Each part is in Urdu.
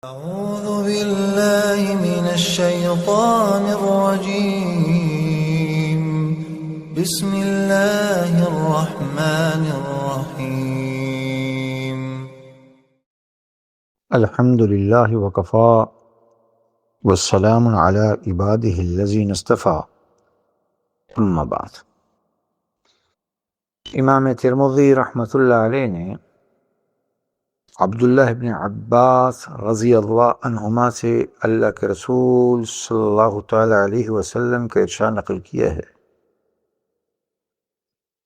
أعوذ بالله من الشيطان الرجيم. بسم الله الرحمن الرحيم. الحمد للہ وکفا والسلام علی عبادہ الذین اصطفیٰ اما بعد۔ امام ترمذی رحمۃ اللہ علیہ نے عبداللہ ابن عباس رضی اللہ عنہما سے اللہ کے رسول صلی اللہ تعالی علیہ وسلم کا ارشاد نقل کیا ہے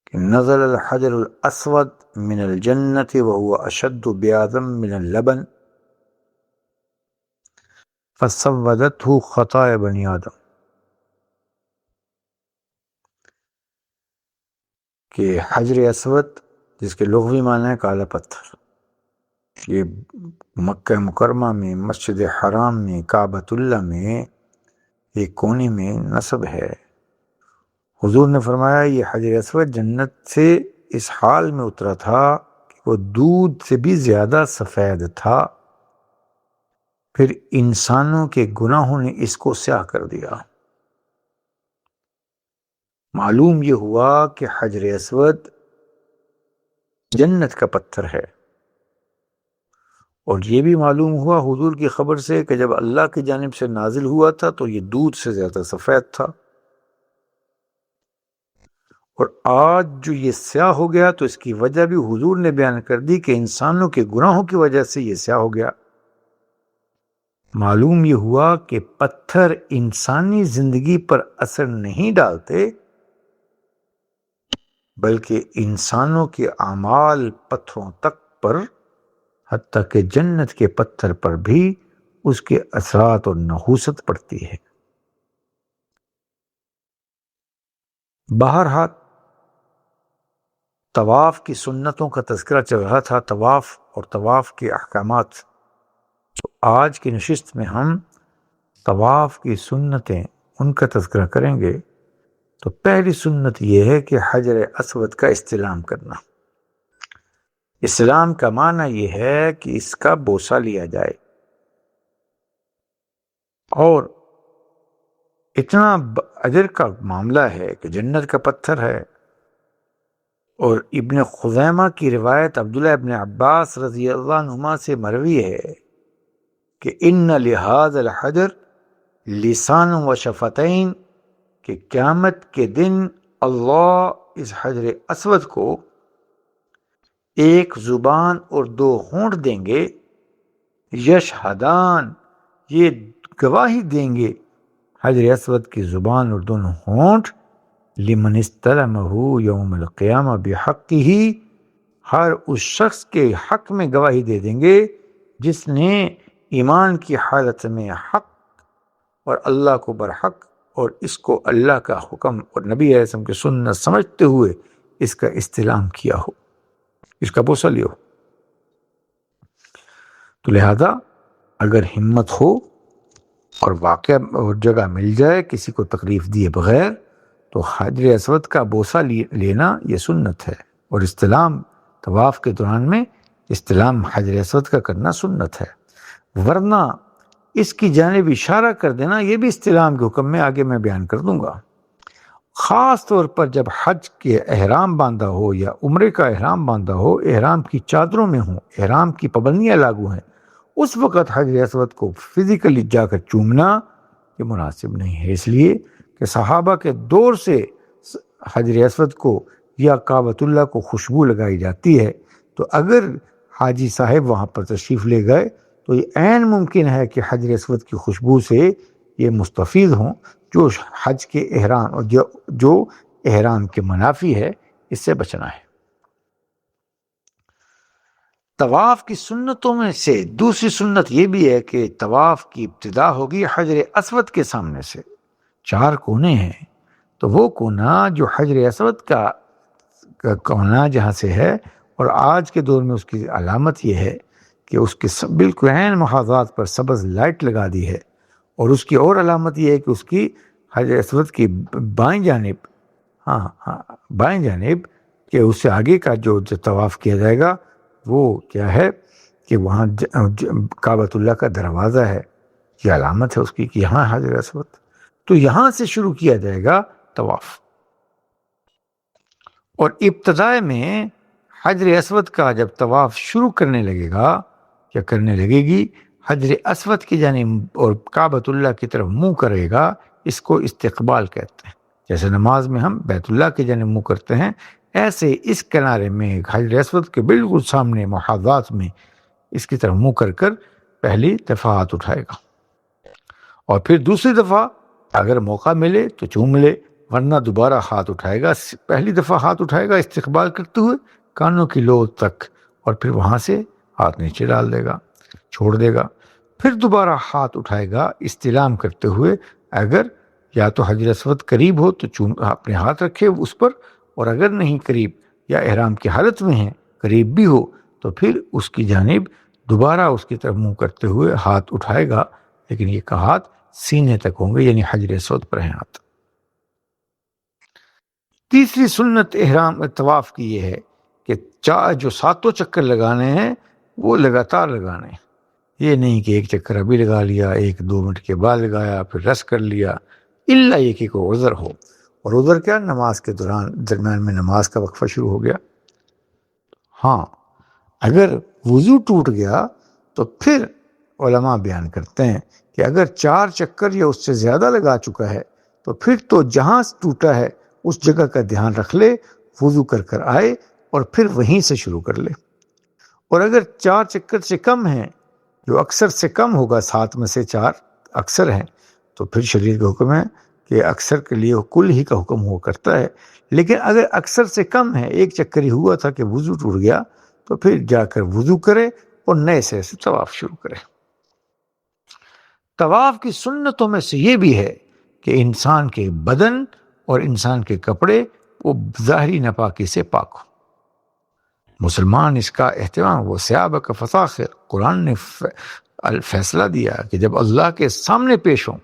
کہ نزل الحجر الاسود من الجنة وهو اشد بیاضا من اللبن فسودته خطایا بنی آدم، کہ حجر اسود جس کے لغوی معنی ہے کالا پتھر، یہ مکہ مکرمہ میں مسجد حرام میں کعبۃ اللہ میں ایک کونے میں نصب ہے۔ حضور نے فرمایا یہ حجر اسود جنت سے اس حال میں اترا تھا کہ وہ دودھ سے بھی زیادہ سفید تھا، پھر انسانوں کے گناہوں نے اس کو سیاہ کر دیا۔ معلوم یہ ہوا کہ حجر اسود جنت کا پتھر ہے، اور یہ بھی معلوم ہوا حضور کی خبر سے کہ جب اللہ کی جانب سے نازل ہوا تھا تو یہ دودھ سے زیادہ سفید تھا، اور آج جو یہ سیاہ ہو گیا تو اس کی وجہ بھی حضور نے بیان کر دی کہ انسانوں کے گناہوں کی وجہ سے یہ سیاہ ہو گیا۔ معلوم یہ ہوا کہ پتھر انسانی زندگی پر اثر نہیں ڈالتے، بلکہ انسانوں کے اعمال پتھروں تک پر، حتیٰ کہ جنت کے پتھر پر بھی اس کے اثرات اور نحوست پڑتی ہے۔ بہرحال طواف کی سنتوں کا تذکرہ چل رہا تھا، طواف اور طواف کے احکامات۔ تو آج کی نشست میں ہم طواف کی سنتیں ان کا تذکرہ کریں گے۔ تو پہلی سنت یہ ہے کہ حجر اسود کا استلام کرنا۔ استلام کا معنی یہ ہے کہ اس کا بوسہ لیا جائے، اور اتنا اجر کا معاملہ ہے کہ جنت کا پتھر ہے۔ اور ابن خزیمہ کی روایت عبداللہ ابن عباس رضی اللہ عنہما سے مروی ہے کہ ان لہذا الحجر لسان و شفتین، کہ قیامت کے دن اللہ اس حجر اسود کو ایک زبان اور دو ہونٹ دیں گے، یشہدان، یہ گواہی دیں گے حجر اسود کی زبان اور دونوں ہونٹ، لمن استلمہ یوم القیامہ بحقہ، ہر اس شخص کے حق میں گواہی دے دیں گے جس نے ایمان کی حالت میں حق اور اللہ کو برحق اور اس کو اللہ کا حکم اور نبی علیہ السلام کی سنت سمجھتے ہوئے اس کا استلام کیا ہو، اس کا بوسہ لیا ہو۔ تو لہذا اگر ہمت ہو اور واقعہ اور جگہ مل جائے کسی کو تکلیف دیے بغیر، تو حجر اسود کا بوسہ لینا یہ سنت ہے، اور استلام طواف کے دوران میں استلام حجر اسود کا کرنا سنت ہے۔ ورنہ اس کی جانب اشارہ کر دینا یہ بھی استلام کے حکم میں آگے میں بیان کر دوں گا۔ خاص طور پر جب حج کے احرام باندھا ہو یا عمرے کا احرام باندھا ہو، احرام کی چادروں میں ہوں، احرام کی پابندیاں لاگو ہیں، اس وقت حجر اسود کو فزیکلی جا کر چومنا یہ مناسب نہیں ہے، اس لیے کہ صحابہ کے دور سے حجر اسود کو یا کعبۃ اللہ کو خوشبو لگائی جاتی ہے، تو اگر حاجی صاحب وہاں پر تشریف لے گئے تو یہ عین ممکن ہے کہ حجر اسود کی خوشبو سے یہ مستفید ہوں، جو حج کے احرام اور جو احرام کے منافی ہے، اس سے بچنا ہے۔ طواف کی سنتوں میں سے دوسری سنت یہ بھی ہے کہ طواف کی ابتدا ہوگی حجر اسود کے سامنے سے۔ 4 کونے ہیں، تو وہ کونا جو حجر اسود کا کونا جہاں سے ہے، اور آج کے دور میں اس کی علامت یہ ہے کہ اس کے بالکل عین محاذات پر سبز لائٹ لگا دی ہے، اور اس کی اور علامت یہ ہے کہ اس کی حجر اسود کی بائیں جانب کہ اس سے آگے کا جو طواف کیا جائے گا وہ کیا ہے کہ وہاں کعبۃ اللہ کا دروازہ ہے، یہ علامت ہے اس کی کہ یہاں حجر اسود، تو یہاں سے شروع کیا جائے گا طواف۔ اور ابتداء میں حجر اسود کا جب طواف شروع کرنے لگے گا یا کرنے لگے گی، حجر اسود کی جانب اور کعبۃ اللہ کی طرف منہ کرے گا، اس کو استقبال کہتے ہیں۔ جیسے نماز میں ہم بیت اللہ کی جانب منہ کرتے ہیں، ایسے اس کنارے میں حجر اسود کے بالکل سامنے محاذات میں اس کی طرف منہ کر کر پہلی دفعہ ہاتھ اٹھائے گا، اور پھر دوسری دفعہ اگر موقع ملے تو چوم لے، ورنہ دوبارہ ہاتھ اٹھائے گا۔ پہلی دفعہ ہاتھ اٹھائے گا استقبال کرتے ہوئے کانوں کی لو تک، اور پھر وہاں سے ہاتھ نیچے ڈال دے گا، چھوڑ دے گا۔ پھر دوبارہ ہاتھ اٹھائے گا استلام کرتے ہوئے، اگر یا تو حجر اسود قریب ہو تو اپنے ہاتھ رکھے اس پر، اور اگر نہیں قریب یا احرام کی حالت میں ہے قریب بھی ہو تو پھر اس کی جانب دوبارہ اس کی طرف منہ کرتے ہوئے ہاتھ اٹھائے گا، لیکن یہ ہاتھ سینے تک ہوں گے، یعنی حجر اسود پر ہیں ہاتھ۔ تیسری سنت احرام طواف کی یہ ہے کہ جو 7 چکر لگانے ہیں وہ لگاتار لگانے ہیں، یہ نہیں کہ ایک چکر ابھی لگا لیا، 1-2 منٹ کے بعد لگایا، پھر ریسٹ کر لیا، الا یہ کہ کوئی عذر ہو۔ اور عذر کیا؟ نماز کے درمیان میں نماز کا وقفہ شروع ہو گیا۔ ہاں، اگر وضو ٹوٹ گیا تو پھر علماء بیان کرتے ہیں کہ اگر 4 چکر یا اس سے زیادہ لگا چکا ہے تو پھر تو جہاں ٹوٹا ہے اس جگہ کا دھیان رکھ لے، وضو کر کر آئے اور پھر وہیں سے شروع کر لے۔ اور اگر 4 چکر سے کم ہیں، جو اکثر سے کم ہوگا، 7 میں سے 4 اکثر ہیں، تو پھر شریعت کا حکم ہے کہ اکثر کے لیے کل ہی کا حکم ہوا کرتا ہے۔ لیکن اگر اکثر سے کم ہے، 1 چکر ہی ہوا تھا کہ وضو ٹوٹ گیا، تو پھر جا کر وضو کرے اور نئے سرے سے طواف شروع کرے۔ طواف کی سنتوں میں سے یہ بھی ہے کہ انسان کے بدن اور انسان کے کپڑے وہ ظاہری ناپاکی سے پاک ہو۔ مسلمان اس کا اہتمام، وہ سیاب کا فساخر، قرآن نے فیصلہ دیا کہ جب اللہ کے سامنے پیش ہوں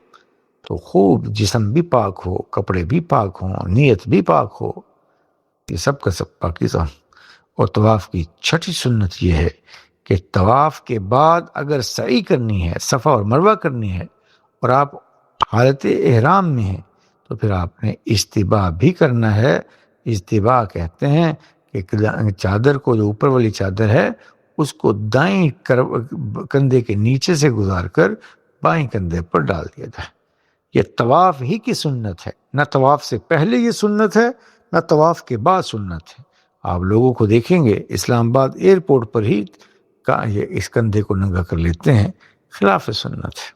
تو خوب جسم بھی پاک ہو، کپڑے بھی پاک ہوں، نیت بھی پاک ہو، یہ سب کا سب پاکیزہ۔ اور طواف کی 6ٹھی سنت یہ ہے کہ طواف کے بعد اگر سعی کرنی ہے، صفا اور مروہ کرنی ہے، اور آپ حالت احرام میں ہیں تو پھر آپ نے استباء بھی کرنا ہے۔ استباء کہتے ہیں کہ چادر کو، جو اوپر والی چادر ہے، اس کو دائیں کندھے کے نیچے سے گزار کر بائیں کندھے پر ڈال دیا جائے۔ یہ طواف ہی کی سنت ہے، نہ طواف سے پہلے یہ سنت ہے، نہ طواف کے بعد سنت ہے۔ آپ لوگوں کو دیکھیں گے اسلام آباد ایئرپورٹ پر ہی یہ اس کندھے کو ننگا کر لیتے ہیں، خلاف سنت ہے۔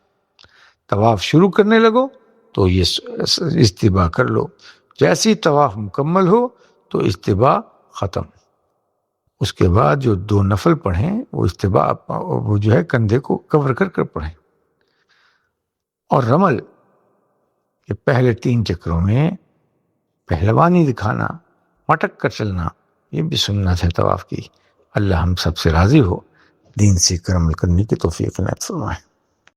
طواف شروع کرنے لگو تو یہ استباء کر لو، جیسی طواف مکمل ہو تو استباء ختم۔ اس کے بعد جو 2 نفل پڑھیں وہ استباء وہ جو ہے کندھے کو کور کر کر پڑھیں۔ اور رمل، کہ پہلے 3 چکروں میں پہلوانی دکھانا، مٹک کر چلنا، یہ بھی سنت ہے طواف کی۔ اللہ ہم سب سے راضی ہو، دین سیکھ کر عمل کرنے کی توفیق عنایت فرمائے۔